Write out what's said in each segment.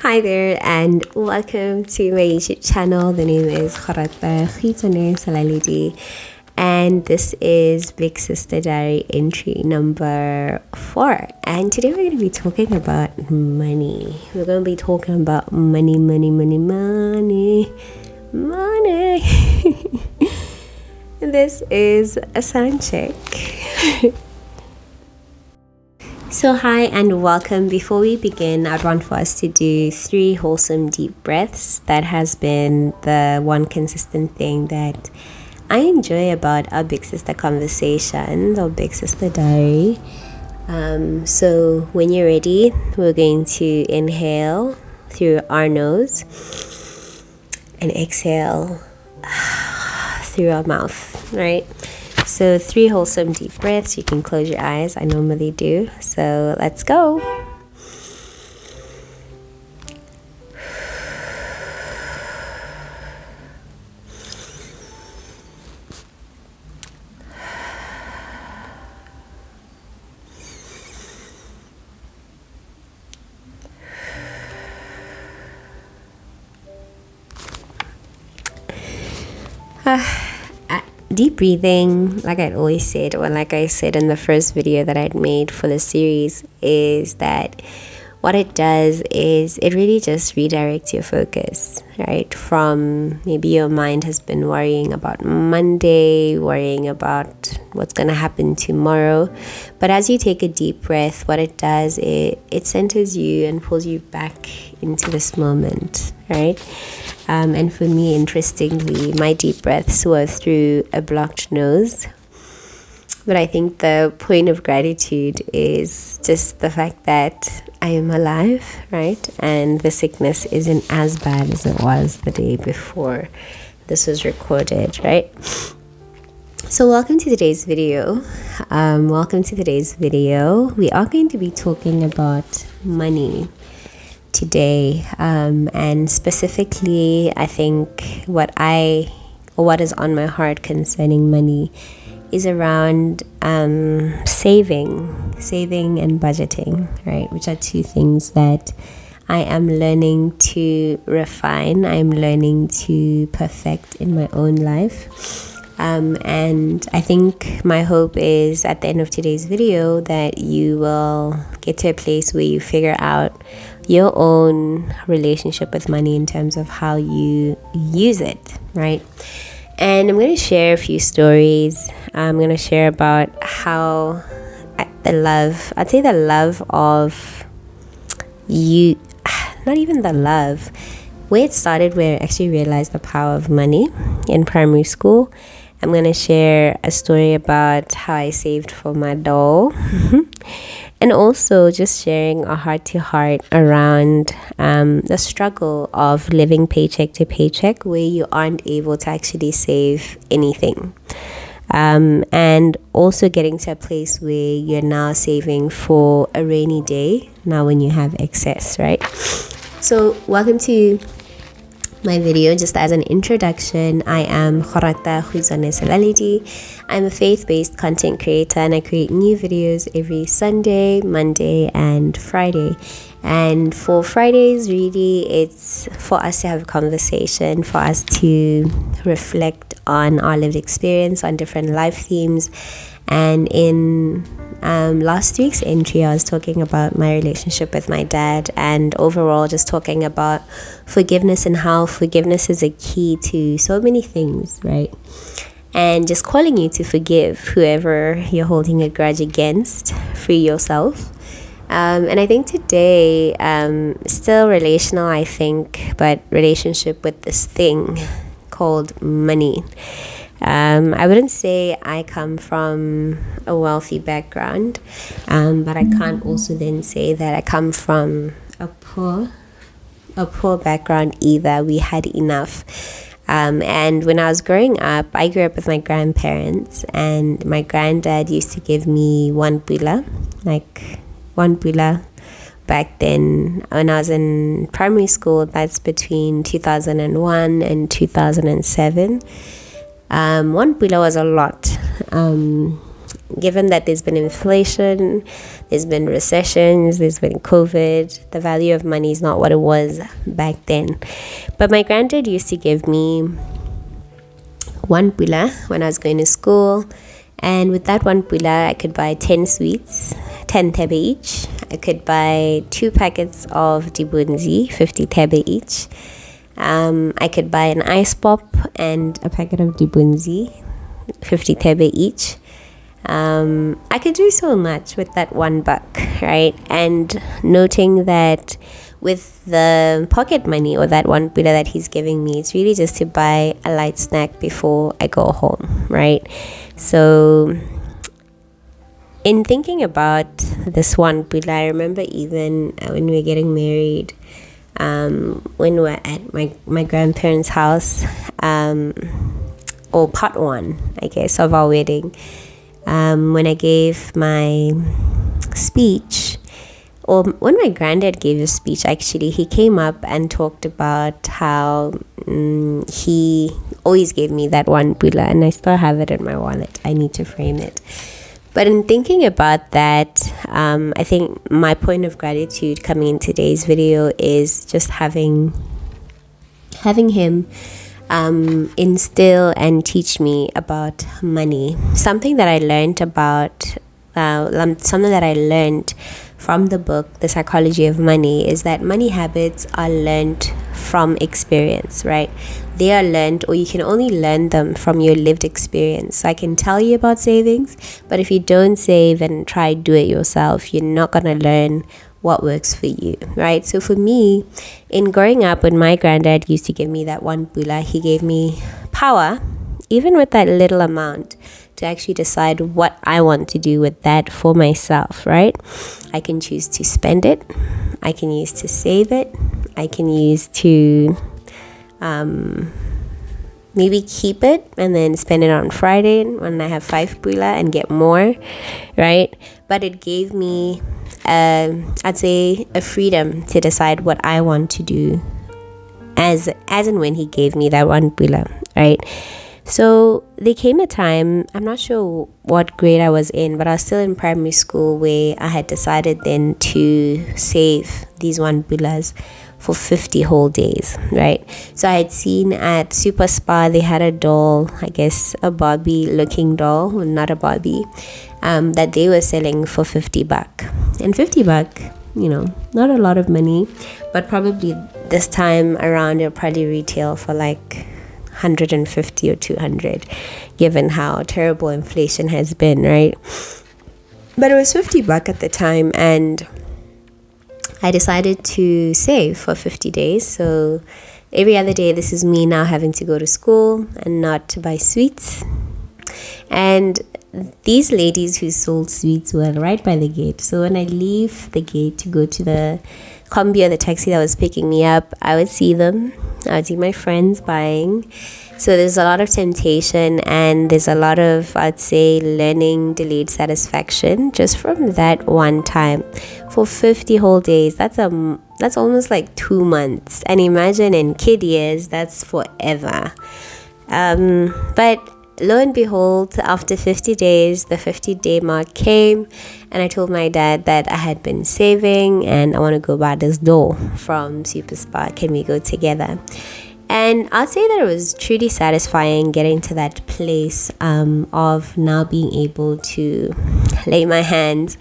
Hi there and welcome to my YouTube channel. The name is Gorata.Selaledi and this is Big Sister Diary entry number 4. And today we're going to be talking about money. We're going to be talking about money. This is a sound check. So hi and welcome. Before we begin, I'd want for us to do 3 wholesome deep breaths. That has been the one consistent thing that I enjoy about our Big Sister conversations or Big Sister Diary. So when you're ready, we're going to inhale through our nose and exhale through our mouth, right? So 3 wholesome deep breaths. You can close your eyes. I normally do. So let's go. Deep breathing, like I'd always said, or like I said in the first video that I'd made for the series, is that what it does is it really just redirects your focus, right? From maybe your mind has been worrying about Monday, worrying about what's going to happen tomorrow. But as you take a deep breath, what it does, it centers you and pulls you back into this moment, right? And for me, interestingly, my deep breaths were through a blocked nose. But I think the point of gratitude is just the fact that I am alive, right? And the sickness isn't as bad as it was the day before this was recorded, right? So welcome to today's video. We are going to be talking about money today, and specifically I think what is on my heart concerning money is around saving and budgeting, right? Which are 2 things that I am learning to refine, I'm learning to perfect in my own life. And I think my hope is at the end of today's video that you will get to a place where you figure out your own relationship with money in terms of how you use it, right? And I'm going to share a few stories. I'm going to share about how the love of you, not even the love, where it started, where I actually realized the power of money in primary school. I'm going to share a story about how I saved for my doll. And also just sharing a heart-to-heart around the struggle of living paycheck to paycheck, where you aren't able to actually save anything. And also getting to a place where you're now saving for a rainy day, now when you have excess, right? So welcome to my video. Just as an introduction, I am Gorata.Selaledi. I'm a faith-based content creator and I create new videos every Sunday, Monday and Friday. And for Fridays, really, it's for us to have a conversation, for us to reflect on our lived experience, on different life themes. And in last week's entry, I was talking about my relationship with my dad and overall just talking about forgiveness and how forgiveness is a key to so many things, right? And just calling you to forgive whoever you're holding a grudge against, free yourself. And I think today, still relational, I think, but relationship with this thing called money. I wouldn't say I come from a wealthy background, but I can't also then say that I come from a poor background either. We had enough. And when I was growing up, I grew up with my grandparents, and my granddad used to give me 1 pula, like 1 pula back then when I was in primary school. That's between 2001 and 2007. 1 pula was a lot. given that there's been inflation, there's been recessions, there's been COVID, the value of money is not what it was back then. But my granddad used to give me 1 pula when I was going to school, and with that 1 pula I could buy 10 sweets, 10 tebe each. I could buy 2 packets of dibunzi, 50 tebe each. I could buy an ice pop and a packet of dibunzi, 50 tebe each. I could do so much with that $1, right? And noting that with the pocket money or that 1 pula that he's giving me, it's really just to buy a light snack before I go home, right? So in thinking about this 1 pula, I remember even when we were getting married, when we were at my grandparents' house, or part 1, I guess, of our wedding, when I gave my speech, or when my granddad gave a speech, actually, he came up and talked about how he always gave me that 1 pula, and I still have it in my wallet. I need to frame it. But in thinking about that, I think my point of gratitude coming in today's video is just having him instill and teach me about money. Something that I learned from the book, The Psychology of Money, is that money habits are learned from experience, right? They are learned, or you can only learn them from your lived experience. So I can tell you about savings, but if you don't save and try do it yourself, you're not going to learn what works for you, right? So for me, in growing up, when my granddad used to give me that 1 pula, he gave me power, even with that little amount, to actually decide what I want to do with that for myself, right? I can choose to spend it, I can use to save it, I can use to maybe keep it and then spend it on Friday when I have 5 pula and get more, right? But it gave me I'd say a freedom to decide what I want to do as and when he gave me that 1 pula, right? So there came a time, I'm not sure what grade I was in, but I was still in primary school, where I had decided then to save these 1 pulas for 50 whole days, right? So I had seen at Super Spa, they had a doll, I guess a Barbie looking doll, well, not a Barbie, that they were selling for $50. And $50, not a lot of money, but probably this time around it'll probably retail for like 150 or 200, given how terrible inflation has been, right? But it was $50 at the time, and I decided to save for 50 days. So every other day, this is me now having to go to school and not to buy sweets. And these ladies who sold sweets were right by the gate. So when I leave the gate to go to the combi or the taxi that was picking me up, I would see them. I would see my friends buying. So there's a lot of temptation, and there's a lot of, I'd say, learning delayed satisfaction just from that one time. For 50 whole days, that's almost like 2 months. And imagine in kid years, that's forever. But lo and behold, after 50 days, the 50-day mark came, and I told my dad that I had been saving and I want to go buy this doll from Super Spa. Can we go together? And I'd say that it was truly satisfying getting to that place of now being able to lay my hands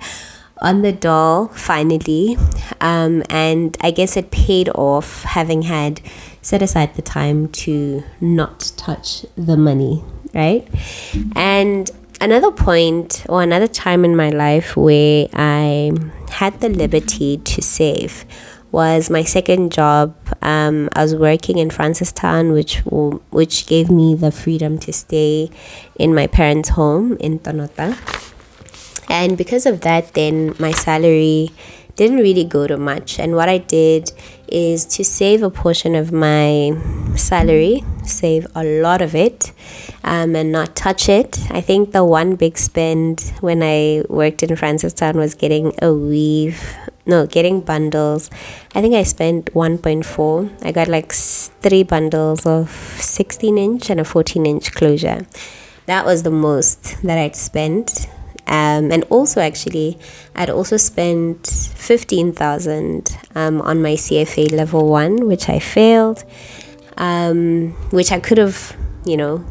on the doll finally. And I guess it paid off, having had set aside the time to not touch the money, right? And another point or another time in my life where I had the liberty to save was my second job. I was working in Francistown, which gave me the freedom to stay in my parents' home in Tonota. And because of that, then my salary didn't really go to much. And what I did is to save a portion of my salary, save a lot of it, and not touch it. I think the one big spend when I worked in Francistown was getting bundles. I think I spent 1.4. I got like 3 bundles of 16-inch and a 14-inch closure. That was the most that I'd spent And also actually, I'd also spent 15,000 on my CFA level 1, which I failed, which I could have,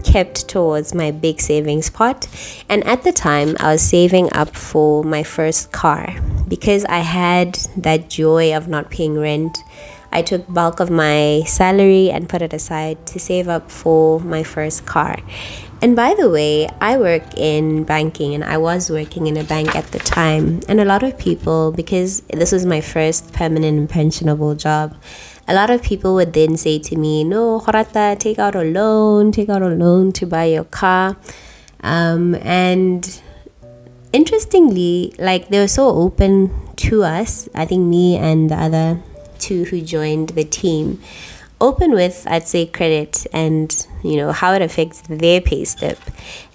kept towards my big savings pot. And at the time, I was saving up for my first car because I had that joy of not paying rent. I took bulk of my salary and put it aside to save up for my first car. And by the way, I work in banking, and I was working in a bank at the time. And a lot of people, because this was my first permanent and pensionable job, a lot of people would then say to me, no, Gorata, take out a loan to buy your car. And interestingly, like, they were so open to us. I think me and the other two who joined the team, open with, I'd say, credit and how it affects their pay slip.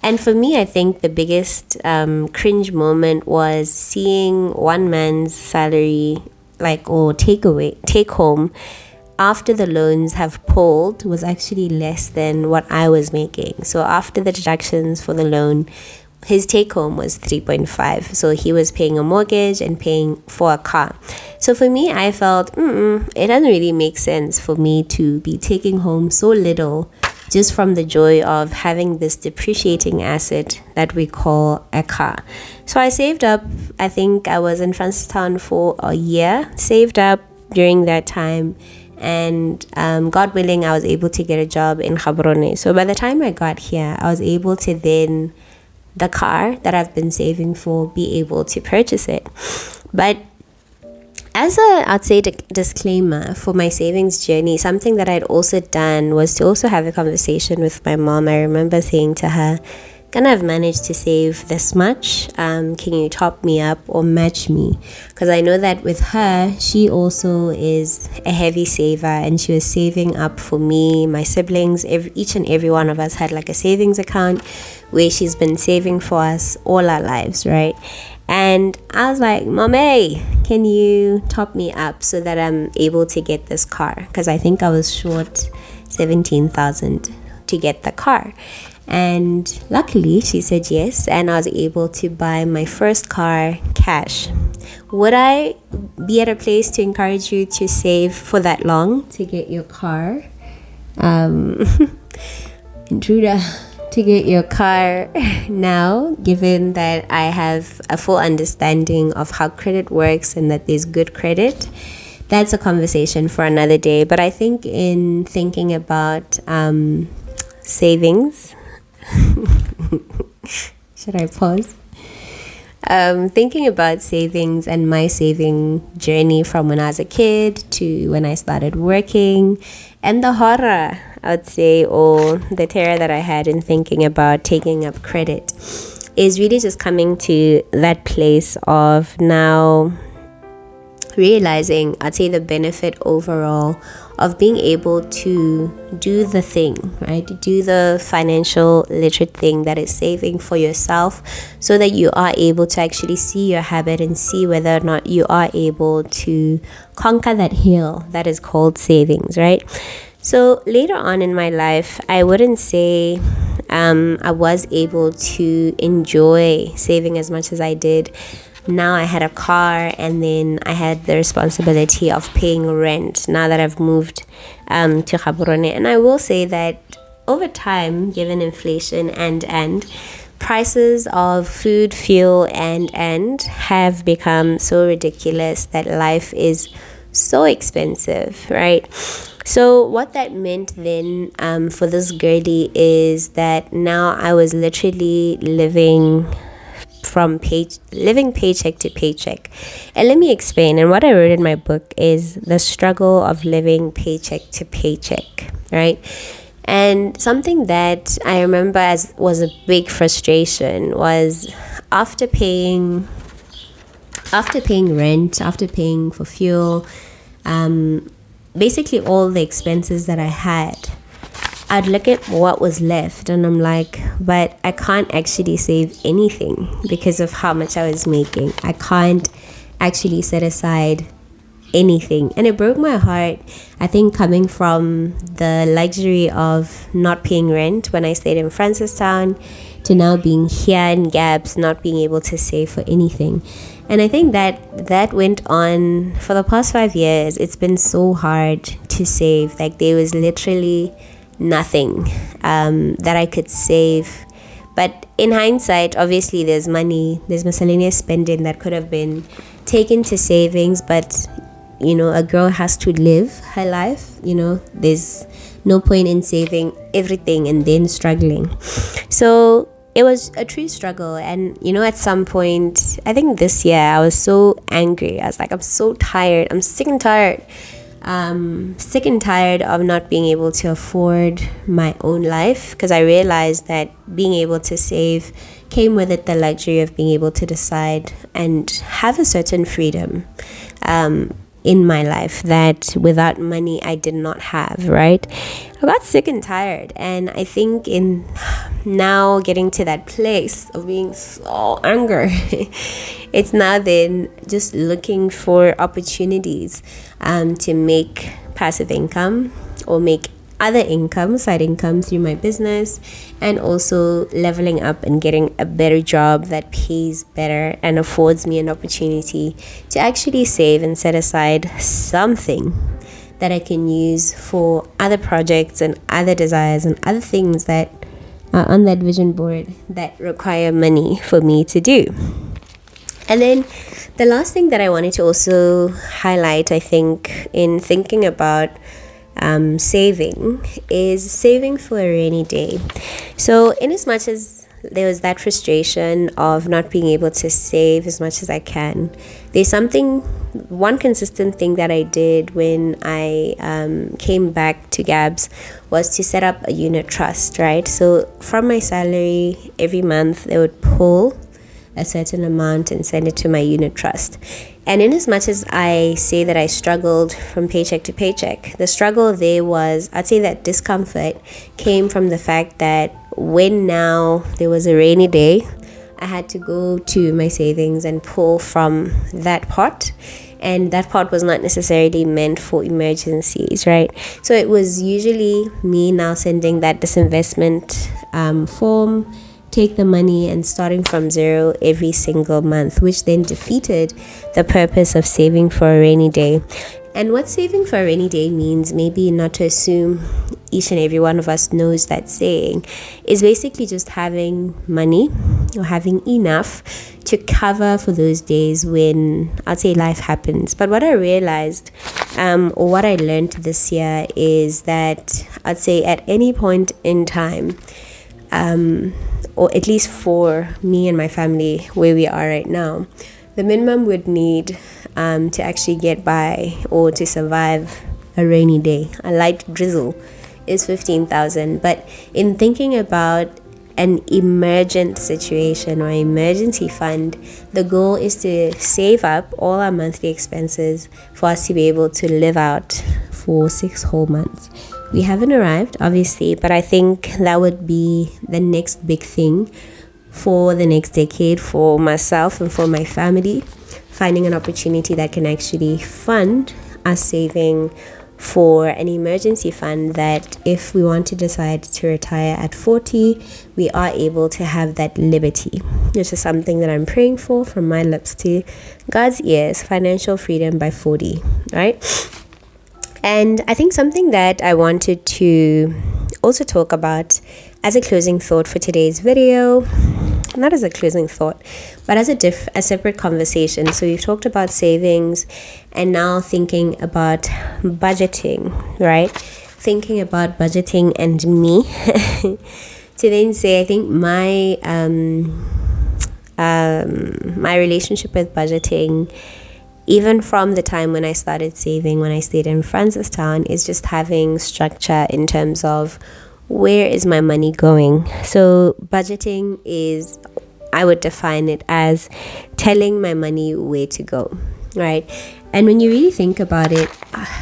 And for me, I think the biggest cringe moment was seeing one man's salary, or take home, after the loans have pulled, was actually less than what I was making. So after the deductions for the loan, his take home was 3.5. So he was paying a mortgage and paying for a car. So for me, I felt it doesn't really make sense for me to be taking home so little just from the joy of having this depreciating asset that we call a car. So I saved up. I think I was in Francistown for a year, saved up during that time. And God willing, I was able to get a job in Gaborone. So by the time I got here, I was able to then, the car that I've been saving for, be able to purchase it. But as I'd say, disclaimer for my savings journey, something that I'd also done was to also have a conversation with my mom. I remember saying to her, I've managed to save this much. Can you top me up or match me? Because I know that with her, she also is a heavy saver, and she was saving up for me, my siblings. Each and every one of us had like a savings account where she's been saving for us all our lives, right? And I was like, Mommy, can you top me up so that I'm able to get this car? Because I think I was short 17,000 to get the car. And luckily, she said yes, and I was able to buy my first car cash. Would I be at a place to encourage you to save for that long to get your car? Intruder. To get your car now, given that I have a full understanding of how credit works and that there's good credit, that's a conversation for another day. But I think in thinking about savings, should I pause? Thinking about savings and my saving journey from when I was a kid to when I started working, and the horror, I would say, or the terror that I had in thinking about taking up credit, is really just coming to that place of now realizing, I'd say, the benefit overall of being able to do the thing, right? Do the financial literate thing that is saving for yourself, so that you are able to actually see your habit and see whether or not you are able to conquer that hill that is called savings, right? So later on in my life, I wouldn't say I was able to enjoy saving as much as I did. Now I had a car, and then I had the responsibility of paying rent now that I've moved to Gaborone. And I will say that over time, given inflation and prices of food, fuel, and have become so ridiculous that life is so expensive, right? So what that meant then for this girlie is that now I was literally living paycheck to paycheck. And let me explain. And what I wrote in my book is the struggle of living paycheck to paycheck, right? And something that I remember was a big frustration was after paying rent, after paying for fuel, basically all the expenses that I had, I'd look at what was left and I'm like, but I can't actually save anything because of how much I was making. I can't actually set aside anything. And it broke my heart, I think, coming from the luxury of not paying rent when I stayed in Francistown to now being here in Gabs, not being able to save for anything. And I think that went on for the past 5 years. It's been so hard to save. Like, there was literally nothing that I could save. But in hindsight, obviously there's money, there's miscellaneous spending that could have been taken to savings. But a girl has to live her life. There's no point in saving everything and then struggling. So it was a true struggle. And at some point, I think this year, I was so angry. I was like, I'm so tired. I'm sick and tired. Sick and tired of not being able to afford my own life, because I realized that being able to save came with it the luxury of being able to decide and have a certain freedom in my life that without money I did not have, right? I got sick and tired, and I think in now getting to that place of being so angry, it's now then just looking for opportunities to make passive income or make other income, side income through my business, and also leveling up and getting a better job that pays better and affords me an opportunity to actually save and set aside something that I can use for other projects and other desires and other things that are on that vision board that require money for me to do. And then the last thing that I wanted to also highlight, I think, in thinking about saving is saving for a rainy day. So in as much as there was that frustration of not being able to save as much as I can, there's one consistent thing that I did when I came back to Gabs was to set up a unit trust, right? So from my salary every month, they would pull a certain amount and send it to my unit trust. And in as much as I say that I struggled from paycheck to paycheck, the struggle there was, I'd say that discomfort came from the fact that when now there was a rainy day, I had to go to my savings and pull from that pot. And that pot was not necessarily meant for emergencies, right? So it was usually me now sending that disinvestment form, take the money and starting from zero every single month, which then defeated the purpose of saving for a rainy day. And what saving for a rainy day means, maybe not to assume each and every one of us knows that saying, is basically just having money or having enough to cover for those days when, I'd say, life happens. But what I realized or what I learned this year is that I'd say at any point in time, or at least for me and my family where we are right now, the minimum would need to actually get by or to survive a rainy day, a light drizzle, is 15,000. But in thinking about an emergent situation or emergency fund, the goal is to save up all our monthly expenses for us to be able to live out for 6 whole months. We haven't arrived, obviously, but I think that would be the next big thing for the next decade for myself and for my family, finding an opportunity that can actually fund us saving for an emergency fund that if we want to decide to retire at 40, we are able to have that liberty, which is something that I'm praying for from my lips to God's ears, financial freedom by 40, right? And I think something that I wanted to also talk about as a closing thought for today's video, not as a closing thought, but as a separate conversation. So we've talked about savings and now thinking about budgeting, right? Thinking about budgeting and me to then say, I think my my relationship with budgeting, even from the time when I started saving, when I stayed in Francistown, is just having structure in terms of where is my money going. So budgeting is, I would define it as telling my money where to go, right? And when you really think about it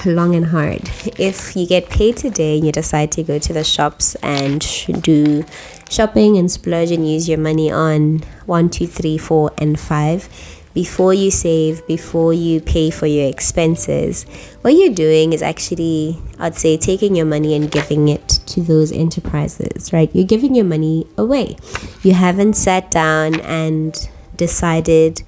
long and hard, if you get paid today and you decide to go to the shops and do shopping and splurge and use your money on 1, 2, 3, 4, and 5, before you save, before you pay for your expenses, what you're doing is actually, I'd say, taking your money and giving it to those enterprises, right? You're giving your money away. You haven't sat down and decided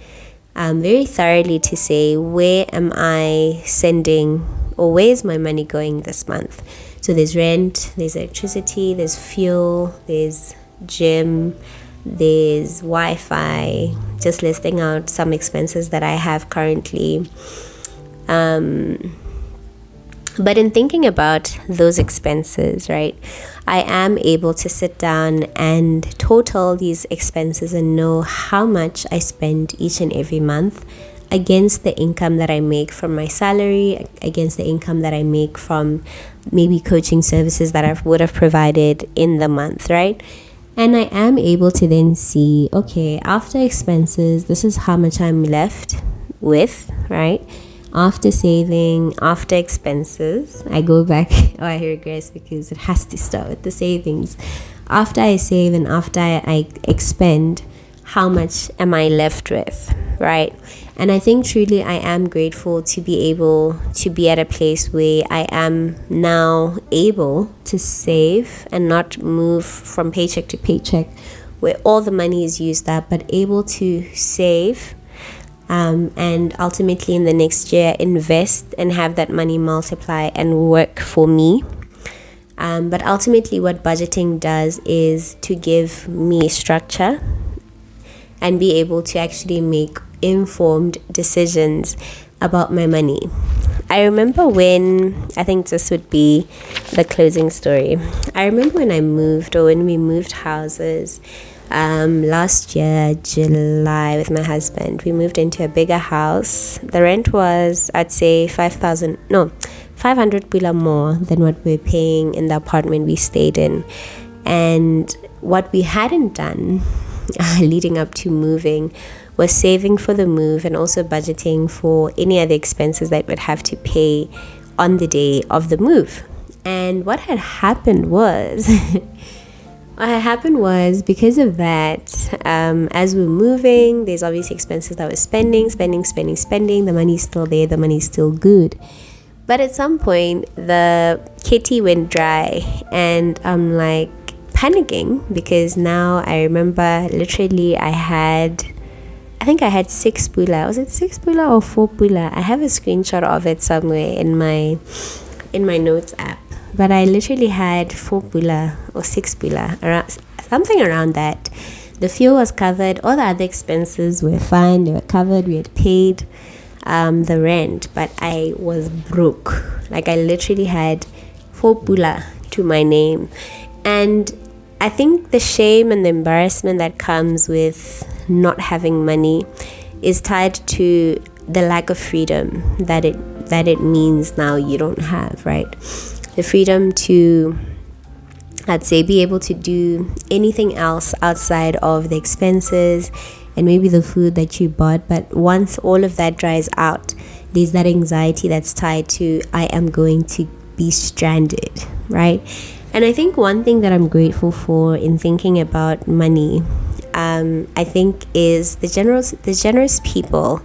very thoroughly to say, where am I sending, or where's my money going this month? So there's rent, there's electricity, there's fuel, there's gym, there's Wi-Fi, just listing out some expenses that I have currently. But in thinking about those expenses, right, I am able to sit down and total these expenses and know how much I spend each and every month against the income that I make from my salary, against the income that I make from maybe coaching services that I would have provided in the month, right? And I am able to then see, okay, after expenses, this is how much I'm left with, right? After saving, after expenses, I go back, I regress because it has to start with the savings. After I save and after I expend, how much am I left with, right? And I think truly I am grateful to be able to be at a place where I am now able to save and not move from paycheck to paycheck where all the money is used up, but able to save and ultimately in the next year invest and have that money multiply and work for me. But ultimately what budgeting does is to give me structure and be able to actually make informed decisions about my money. I remember when, I think this would be the closing story. I remember when I moved, or when we moved houses last year, July, with my husband. We moved into a bigger house. The rent was, I'd say 500 pula more than what we were paying in the apartment we stayed in. And what we hadn't done leading up to moving was saving for the move and also budgeting for any other expenses that we'd have to pay on the day of the move. And what had happened was because of that, as we're moving, there's obviously expenses that we're spending. The money's still there, the money's still good. But at some point, the kitty went dry and I'm like panicking because now I remember literally I think I had 6 pula. Was it 6 pula or 4 pula? I have a screenshot of it somewhere in my notes app. But I literally had 4 pula or 6 pula, something around that. The fuel was covered. All the other expenses were fine. They were covered. We had paid the rent. But I was broke. Like I literally had 4 pula to my name. And I think the shame and the embarrassment that comes with not having money is tied to the lack of freedom that it means now you don't have, right? The freedom to, I'd say, be able to do anything else outside of the expenses and maybe the food that you bought. But once all of that dries out, there's that anxiety that's tied to, I am going to be stranded, right? And I think one thing that I'm grateful for in thinking about money, I think, is the generous people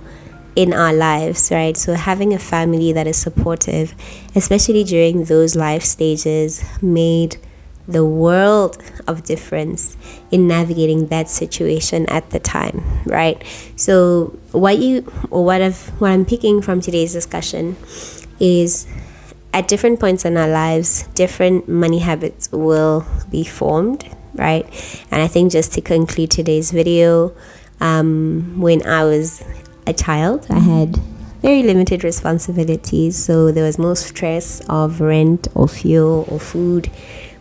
in our lives, right? So having a family that is supportive, especially during those life stages, made the world of difference in navigating that situation at the time, right? So what I'm picking from today's discussion is, at different points in our lives, different money habits will be formed, right? And I think just to conclude today's video, when I was a child, I had very limited responsibilities. So there was no stress of rent or fuel or food.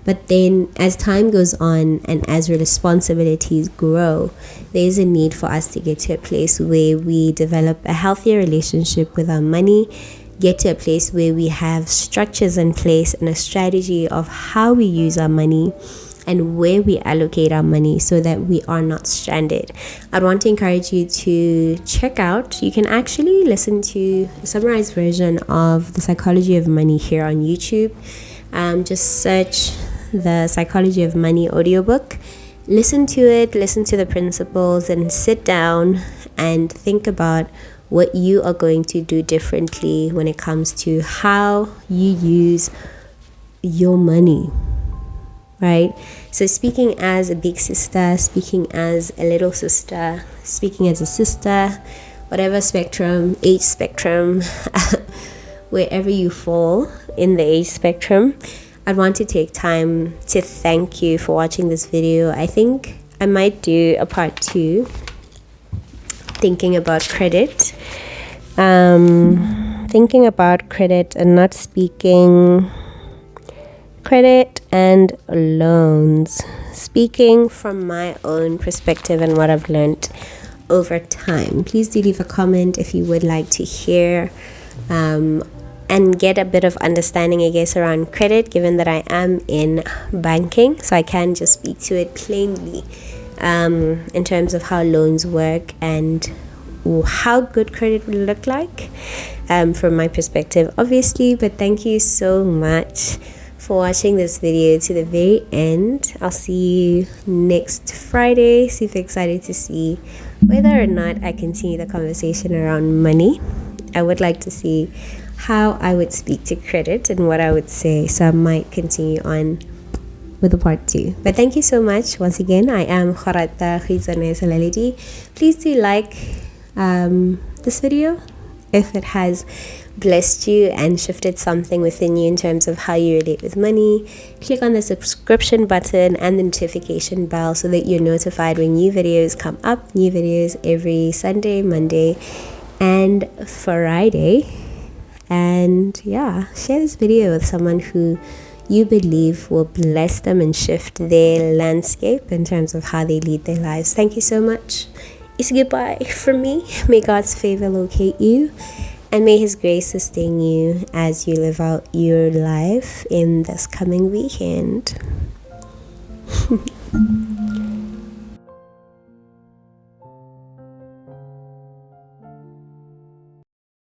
But then as time goes on and as responsibilities grow, there is a need for us to get to a place where we develop a healthier relationship with our money, get to a place where we have structures in place and a strategy of how we use our money and where we allocate our money so that we are not stranded. I'd want to encourage you to check out, you can actually listen to a summarized version of The Psychology of Money here on YouTube. Just search The Psychology of Money audiobook. Listen to it, listen to the principles, and sit down and think about what you are going to do differently when it comes to how you use your money, right? So speaking as a big sister, speaking as a little sister, speaking as a sister, whatever spectrum, age spectrum, wherever you fall in the age spectrum, I'd want to take time to thank you for watching this video. I think I might do a part 2 thinking about credit. Thinking about credit and not speaking credit and loans, speaking from my own perspective and what I've learned over time. Please do leave a comment if you would like to hear and get a bit of understanding, I guess, around credit, given that I am in banking, so I can just speak to it plainly in terms of how loans work and how good credit will look like from my perspective, obviously. But thank you so much for watching this video to the very end. I'll see you next Friday. Super excited to see whether or not I continue the conversation around money. I would like to see how I would speak to credit and what I would say, so I might continue on with the part 2. But thank you so much once again. I am Gorata.Selaledi. Please do like this video if it has blessed you and shifted something within you in terms of how you relate with money. Click on the subscription button and the notification bell so that you're notified when new videos come up. New videos every Sunday, Monday, and Friday. And yeah, share this video with someone who you believe will bless them and shift their landscape in terms of how they lead their lives. Thank you so much. It's goodbye from me. May God's favor locate you, and may His grace sustain you as you live out your life in this coming weekend.